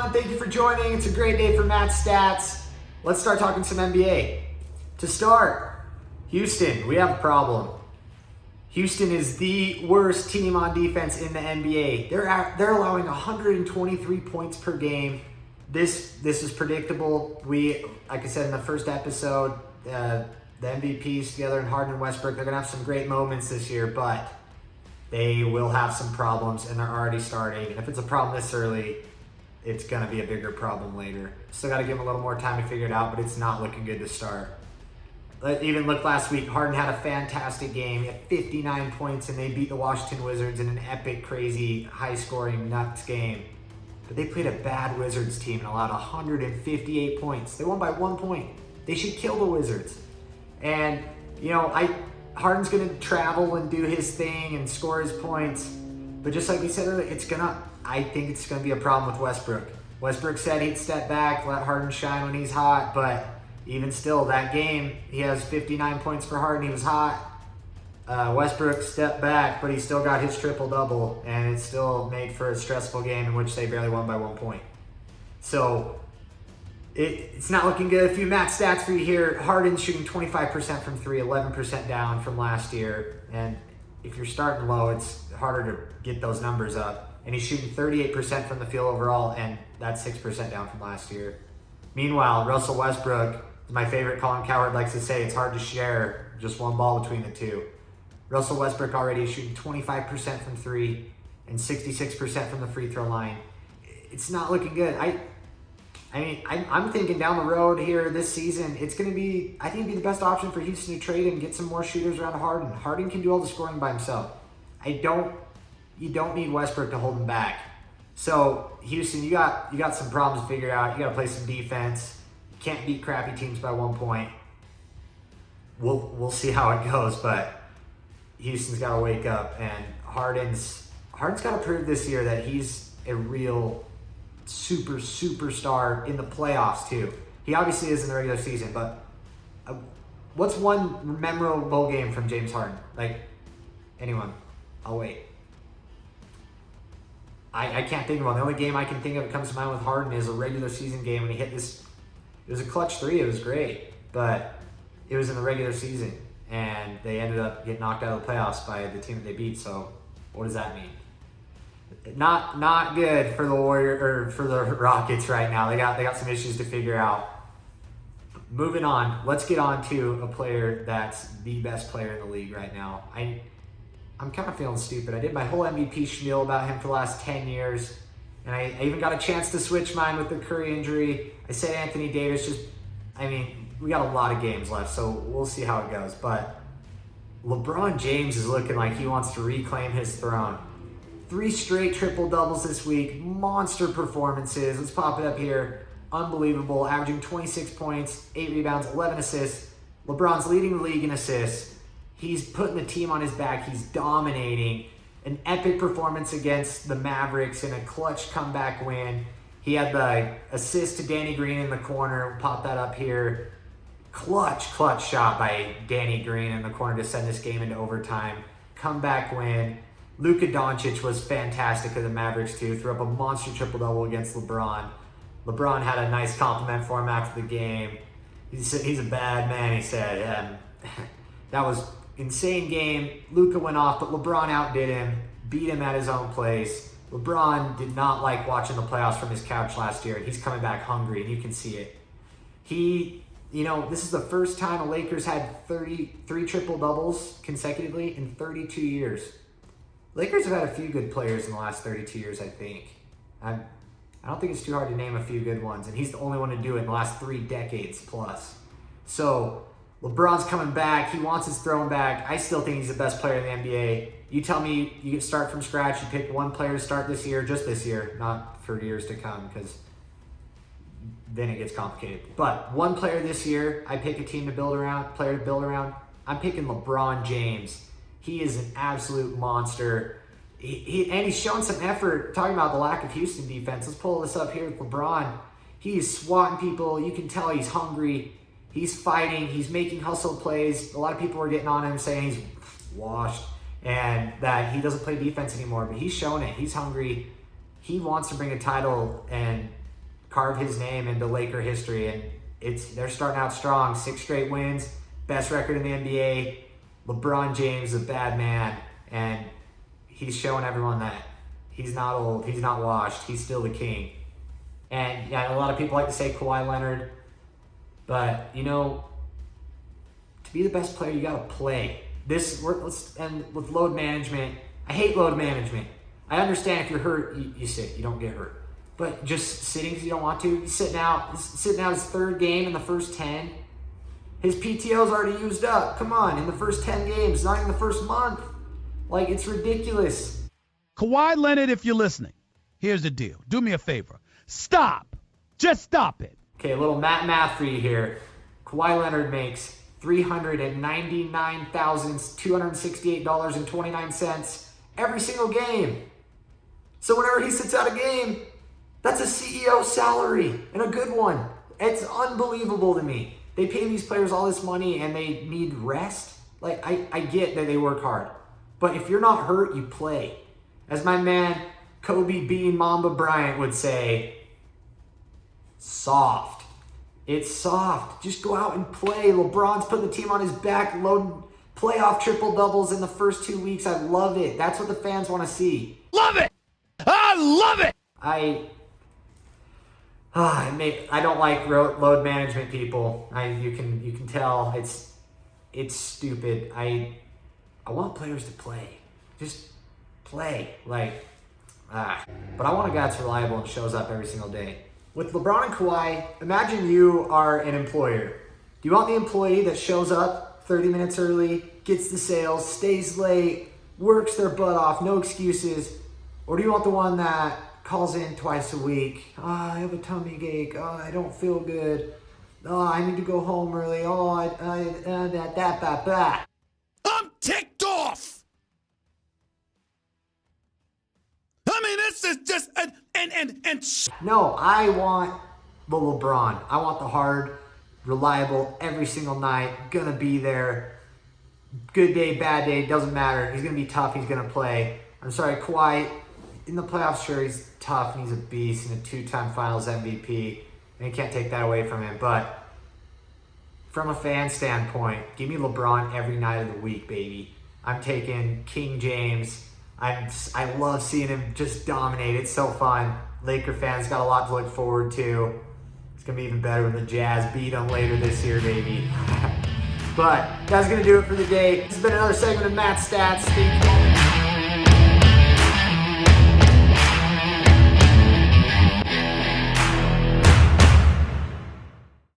everyone. Thank you for joining. It's a great day for Matt's Stats. Let's start talking some NBA. To start, Houston, we have a problem. Houston is the worst team on defense in the NBA. They're allowing 123 points per game. This is predictable. Like I said in the first episode, the MVPs together in Harden and Westbrook, they're going to have some great moments this year, but they will have some problems, and they're already starting. And if it's a problem this early, it's going to be a bigger problem later. Still got to give them a little more time to figure it out, but it's not looking good to start. Even look last week, Harden had a fantastic game. He had 59 points, and they beat the Washington Wizards in an epic, crazy, high-scoring, nuts game. But they played a bad Wizards team and allowed 158 points. They won by 1 point. They should kill the Wizards. And, Harden's going to travel and do his thing and score his points. But just like we said earlier, I think it's going to be a problem with Westbrook. Westbrook said he'd step back, let Harden shine when he's hot, but even still, that game, he has 59 points for Harden. He was hot. Westbrook stepped back, but he still got his triple-double, and it still made for a stressful game in which they barely won by 1 point. So it's not looking good. A few Matt stats for you here. Harden's shooting 25% from three, 11% down from last year. And if you're starting low, it's harder to get those numbers up. And he's shooting 38% from the field overall, and that's 6% down from last year. Meanwhile, Russell Westbrook, my favorite, Colin Cowherd likes to say, it's hard to share just one ball between the two. Russell Westbrook already is shooting 25% from three and 66% from the free throw line. It's not looking good. I'm thinking down the road here this season, it's going to be, I think, the best option for Houston to trade and get some more shooters around Harden. Harden can do all the scoring by himself. You don't need Westbrook to hold him back. So Houston, you got some problems to figure out. You got to play some defense. You can't beat crappy teams by 1 point. We'll see how it goes, but Houston's got to wake up, and Harden's got to prove this year that he's a real superstar in the playoffs too. He obviously is in the regular season, but what's one memorable game from James Harden? Like, anyone? I'll wait. I can't think of one. The only game I can think of that comes to mind with Harden is a regular season game when he hit this. It was a clutch three. It was great, but it was in the regular season, and they ended up getting knocked out of the playoffs by the team that they beat. So, what does that mean? Not good for the Rockets right now. They got some issues to figure out. Moving on, let's get on to a player that's the best player in the league right now. I'm kind of feeling stupid. I did my whole MVP spiel about him for the last 10 years, and I even got a chance to switch mine with the Curry injury. I said Anthony Davis. We got a lot of games left, so we'll see how it goes. But LeBron James is looking like he wants to reclaim his throne. 3 straight triple-doubles this week. Monster performances. Let's pop it up here. Unbelievable. Averaging 26 points, 8 rebounds, 11 assists. LeBron's leading the league in assists. He's putting the team on his back. He's dominating. An epic performance against the Mavericks in a clutch comeback win. He had the assist to Danny Green in the corner. We'll pop that up here. Clutch shot by Danny Green in the corner to send this game into overtime. Comeback win. Luka Doncic was fantastic for the Mavericks too. Threw up a monster triple-double against LeBron. LeBron had a nice compliment for him after the game. He said he's a bad man, he said. That was insane game. Luka went off, but LeBron outdid him, beat him at his own place. LeBron did not like watching the playoffs from his couch last year, and he's coming back hungry, and you can see it. This is the first time the Lakers had 33 triple-doubles consecutively in 32 years. Lakers have had a few good players in the last 32 years, I think. I don't think it's too hard to name a few good ones, and he's the only one to do it in the last 3 decades plus. So LeBron's coming back. He wants his throne back. I still think he's the best player in the NBA. You tell me you can start from scratch. You pick one player to start this year, just this year, not for years to come, because then it gets complicated. But one player this year, I pick a player to build around. I'm picking LeBron James. He is an absolute monster. And he's shown some effort. Talking about the lack of Houston defense. Let's pull this up here with LeBron. He is swatting people. You can tell he's hungry. He's fighting. He's making hustle plays. A lot of people were getting on him saying he's washed and that he doesn't play defense anymore. But he's shown it. He's hungry. He wants to bring a title, and carve his name into Laker history, and they're starting out strong. 6 straight wins, best record in the NBA. LeBron James is a bad man, and he's showing everyone that he's not old, he's not washed, he's still the king. And yeah, a lot of people like to say Kawhi Leonard, but to be the best player, you got to play. And with load management, I hate load management. I understand if you're hurt, you sit, you don't get hurt. But just sitting because you don't want to, he's sitting out his 3rd game in the first 10. His PTO's already used up. Come on, in the first 10 games, not in the first month. Like, it's ridiculous. Kawhi Leonard, if you're listening, here's the deal. Do me a favor. Stop. Just stop it. Okay, a little math for you here. Kawhi Leonard makes $399,268.29 every single game. So whenever he sits out a game, that's a CEO salary, and a good one. It's unbelievable to me. They pay these players all this money and they need rest. Like, I get that they work hard. But if you're not hurt, you play. As my man Kobe Bean Mamba Bryant would say, soft. It's soft. Just go out and play. LeBron's putting the team on his back, loading playoff triple doubles in the first 2 weeks. I love it. That's what the fans want to see. Love it. I love it. I don't like load management people. You can tell it's stupid. I want players to play. Just play. But I want a guy that's reliable and shows up every single day. With LeBron and Kawhi, imagine you are an employer. Do you want the employee that shows up 30 minutes early, gets the sales, stays late, works their butt off, no excuses? Or do you want the one that calls in twice a week? Oh, I have a tummy ache. Oh, I don't feel good. Oh, I need to go home early. Oh, I'm ticked off. I mean, this is just No, I want the LeBron. I want the hard, reliable, every single night, gonna be there. Good day, bad day, doesn't matter. He's gonna be tough. He's gonna play. I'm sorry, Kawhi. In the playoffs, sure, he's tough and he's a beast and a 2-time Finals MVP, and you can't take that away from him. But from a fan standpoint, give me LeBron every night of the week, baby. I'm taking King James. I love seeing him just dominate. It's so fun. Laker fans got a lot to look forward to. It's gonna be even better when the Jazz beat them later this year, baby. But that's gonna do it for the day. This has been another segment of Matt Stats.